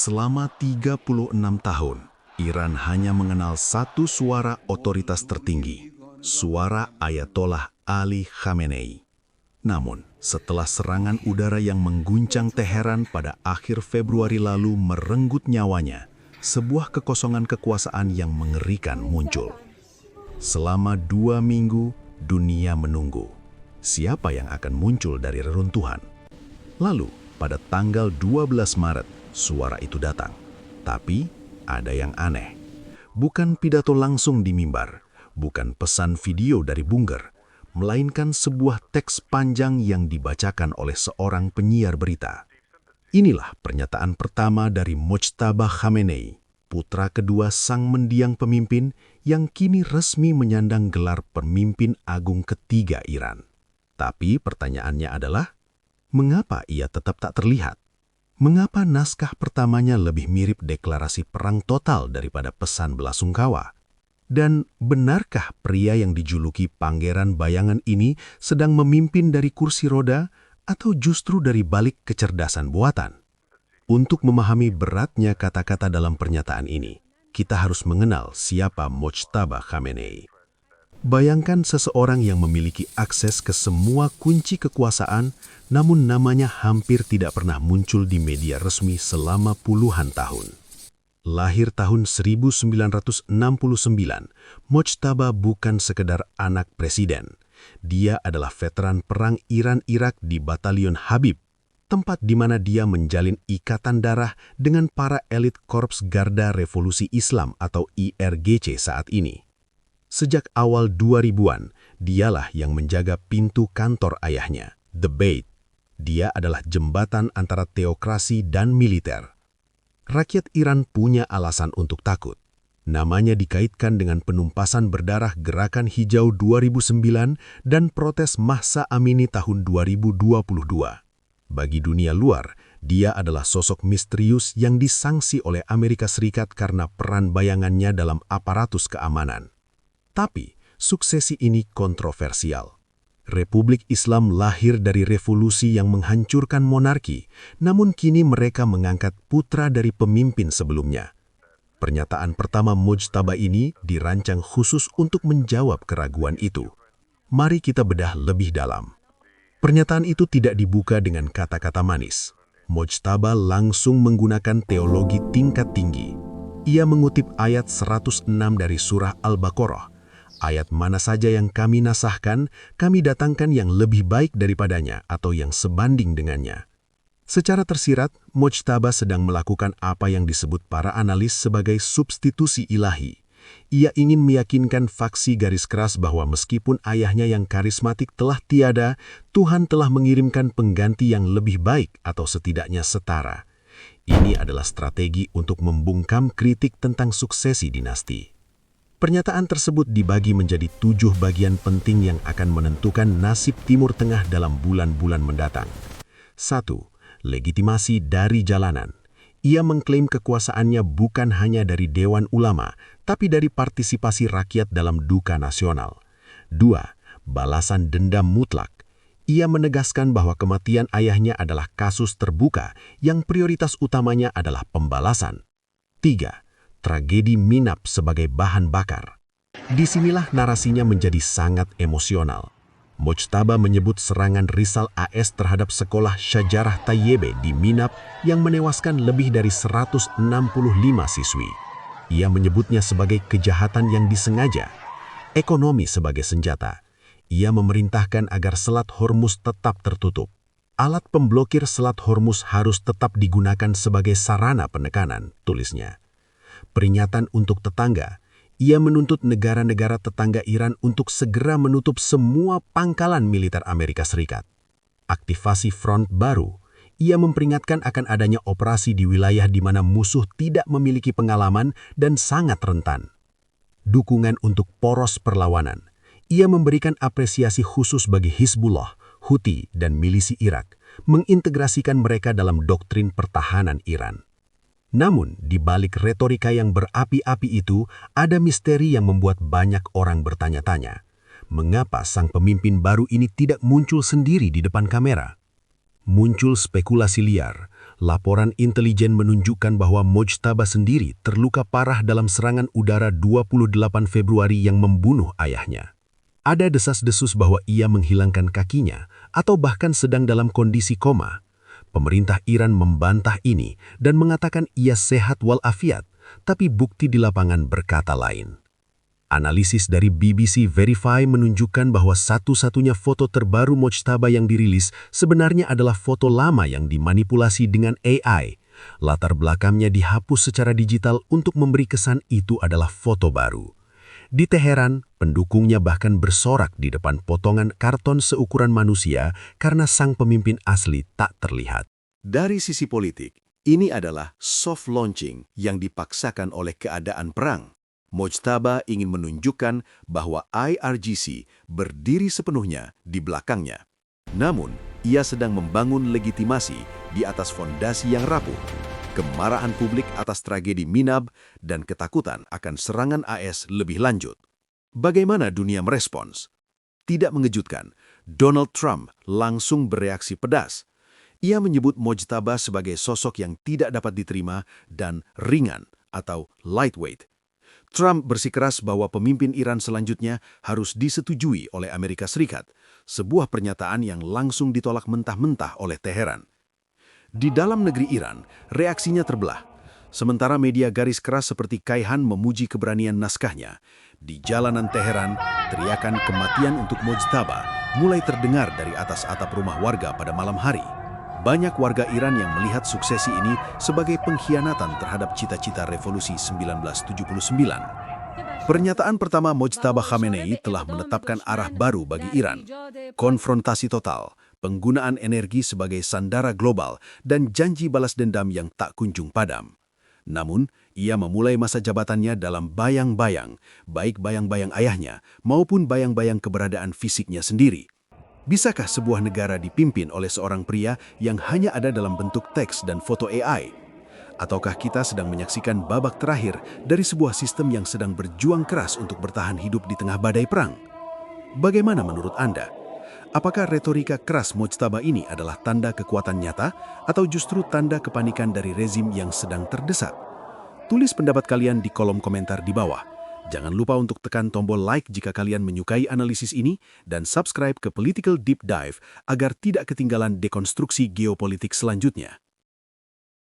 Selama 36 tahun, Iran hanya mengenal satu suara otoritas tertinggi, suara Ayatollah Ali Khamenei. Namun, setelah serangan udara yang mengguncang Teheran pada akhir Februari lalu merenggut nyawanya, sebuah kekosongan kekuasaan yang mengerikan muncul. Selama 2 minggu, dunia menunggu. Siapa yang akan muncul dari reruntuhan? Lalu, pada tanggal 12 Maret, suara itu datang. Tapi, ada yang aneh. Bukan pidato langsung di mimbar, bukan pesan video dari bunker, melainkan sebuah teks panjang yang dibacakan oleh seorang penyiar berita. Inilah pernyataan pertama dari Mojtaba Khamenei, putra kedua sang mendiang pemimpin yang kini resmi menyandang gelar pemimpin agung ketiga Iran. Tapi pertanyaannya adalah, mengapa ia tetap tak terlihat? Mengapa naskah pertamanya lebih mirip deklarasi perang total daripada pesan belasungkawa? Dan benarkah pria yang dijuluki Pangeran Bayangan ini sedang memimpin dari kursi roda atau justru dari balik kecerdasan buatan? Untuk memahami beratnya kata-kata dalam pernyataan ini, kita harus mengenal siapa Mojtaba Khamenei. Bayangkan seseorang yang memiliki akses ke semua kunci kekuasaan, namun namanya hampir tidak pernah muncul di media resmi selama puluhan tahun. Lahir tahun 1969, Mojtaba bukan sekedar anak presiden. Dia adalah veteran perang Iran-Irak di Batalion Habib, tempat di mana dia menjalin ikatan darah dengan para elit Korps Garda Revolusi Islam atau IRGC saat ini. Sejak awal 2000-an, dialah yang menjaga pintu kantor ayahnya, The Beit. Dia adalah jembatan antara teokrasi dan militer. Rakyat Iran punya alasan untuk takut. Namanya dikaitkan dengan penumpasan berdarah Gerakan Hijau 2009 dan protes Mahsa Amini tahun 2022. Bagi dunia luar, dia adalah sosok misterius yang disangsi oleh Amerika Serikat karena peran bayangannya dalam aparatus keamanan. Tapi, suksesi ini kontroversial. Republik Islam lahir dari revolusi yang menghancurkan monarki, namun kini mereka mengangkat putra dari pemimpin sebelumnya. Pernyataan pertama Mojtaba ini dirancang khusus untuk menjawab keraguan itu. Mari kita bedah lebih dalam. Pernyataan itu tidak dibuka dengan kata-kata manis. Mojtaba langsung menggunakan teologi tingkat tinggi. Ia mengutip ayat 106 dari surah Al-Baqarah. Ayat mana saja yang kami nasahkan, kami datangkan yang lebih baik daripadanya atau yang sebanding dengannya. Secara tersirat, Mojtaba sedang melakukan apa yang disebut para analis sebagai substitusi ilahi. Ia ingin meyakinkan faksi garis keras bahwa meskipun ayahnya yang karismatik telah tiada, Tuhan telah mengirimkan pengganti yang lebih baik atau setidaknya setara. Ini adalah strategi untuk membungkam kritik tentang suksesi dinasti. Pernyataan tersebut dibagi menjadi 7 bagian penting yang akan menentukan nasib Timur Tengah dalam bulan-bulan mendatang. 1. Legitimasi dari jalanan. Ia mengklaim kekuasaannya bukan hanya dari Dewan Ulama, tapi dari partisipasi rakyat dalam duka nasional. 2. Balasan dendam mutlak. Ia menegaskan bahwa kematian ayahnya adalah kasus terbuka yang prioritas utamanya adalah pembalasan. 3. Tragedi Minab sebagai bahan bakar. Disinilah narasinya menjadi sangat emosional. Mojtaba menyebut serangan Risal AS terhadap sekolah Syajarah Tayyebe di Minab yang menewaskan lebih dari 165 siswi. Ia menyebutnya sebagai kejahatan yang disengaja. Ekonomi sebagai senjata. Ia memerintahkan agar Selat Hormuz tetap tertutup. Alat pemblokir Selat Hormuz harus tetap digunakan sebagai sarana penekanan, tulisnya. Peringatan untuk tetangga. Ia menuntut negara-negara tetangga Iran untuk segera menutup semua pangkalan militer Amerika Serikat. Aktivasi front baru. Ia memperingatkan akan adanya operasi di wilayah di mana musuh tidak memiliki pengalaman dan sangat rentan. Dukungan untuk poros perlawanan. Ia memberikan apresiasi khusus bagi Hizbullah, Houthi, dan milisi Irak, mengintegrasikan mereka dalam doktrin pertahanan Iran. Namun, di balik retorika yang berapi-api itu, ada misteri yang membuat banyak orang bertanya-tanya. Mengapa sang pemimpin baru ini tidak muncul sendiri di depan kamera? Muncul spekulasi liar. Laporan intelijen menunjukkan bahwa Mojtaba sendiri terluka parah dalam serangan udara 28 Februari yang membunuh ayahnya. Ada desas-desus bahwa ia menghilangkan kakinya atau bahkan sedang dalam kondisi koma. Pemerintah Iran membantah ini dan mengatakan ia sehat walafiat, tapi bukti di lapangan berkata lain. Analisis dari BBC Verify menunjukkan bahwa satu-satunya foto terbaru Mojtaba yang dirilis sebenarnya adalah foto lama yang dimanipulasi dengan AI. Latar belakangnya dihapus secara digital untuk memberi kesan itu adalah foto baru. Di Teheran, pendukungnya bahkan bersorak di depan potongan karton seukuran manusia karena sang pemimpin asli tak terlihat. Dari sisi politik, ini adalah soft launching yang dipaksakan oleh keadaan perang. Mojtaba ingin menunjukkan bahwa IRGC berdiri sepenuhnya di belakangnya. Namun, ia sedang membangun legitimasi di atas fondasi yang rapuh. Kemarahan publik atas tragedi Minab dan ketakutan akan serangan AS lebih lanjut. Bagaimana dunia merespons? Tidak mengejutkan, Donald Trump langsung bereaksi pedas. Ia menyebut Mojtaba sebagai sosok yang tidak dapat diterima dan ringan atau lightweight. Trump bersikeras bahwa pemimpin Iran selanjutnya harus disetujui oleh Amerika Serikat, sebuah pernyataan yang langsung ditolak mentah-mentah oleh Teheran. Di dalam negeri Iran, reaksinya terbelah. Sementara media garis keras seperti Kayhan memuji keberanian naskahnya, di jalanan Teheran, teriakan kematian untuk Mojtaba mulai terdengar dari atas atap rumah warga pada malam hari. Banyak warga Iran yang melihat suksesi ini sebagai pengkhianatan terhadap cita-cita revolusi 1979. Pernyataan pertama Mojtaba Khamenei telah menetapkan arah baru bagi Iran. Konfrontasi total, penggunaan energi sebagai sandara global, dan janji balas dendam yang tak kunjung padam. Namun, ia memulai masa jabatannya dalam bayang-bayang, baik bayang-bayang ayahnya maupun bayang-bayang keberadaan fisiknya sendiri. Bisakah sebuah negara dipimpin oleh seorang pria yang hanya ada dalam bentuk teks dan foto AI? Ataukah kita sedang menyaksikan babak terakhir dari sebuah sistem yang sedang berjuang keras untuk bertahan hidup di tengah badai perang? Bagaimana menurut Anda? Apakah retorika keras Mojtaba ini adalah tanda kekuatan nyata atau justru tanda kepanikan dari rezim yang sedang terdesak? Tulis pendapat kalian di kolom komentar di bawah. Jangan lupa untuk tekan tombol like jika kalian menyukai analisis ini dan subscribe ke Political Deep Dive agar tidak ketinggalan dekonstruksi geopolitik selanjutnya.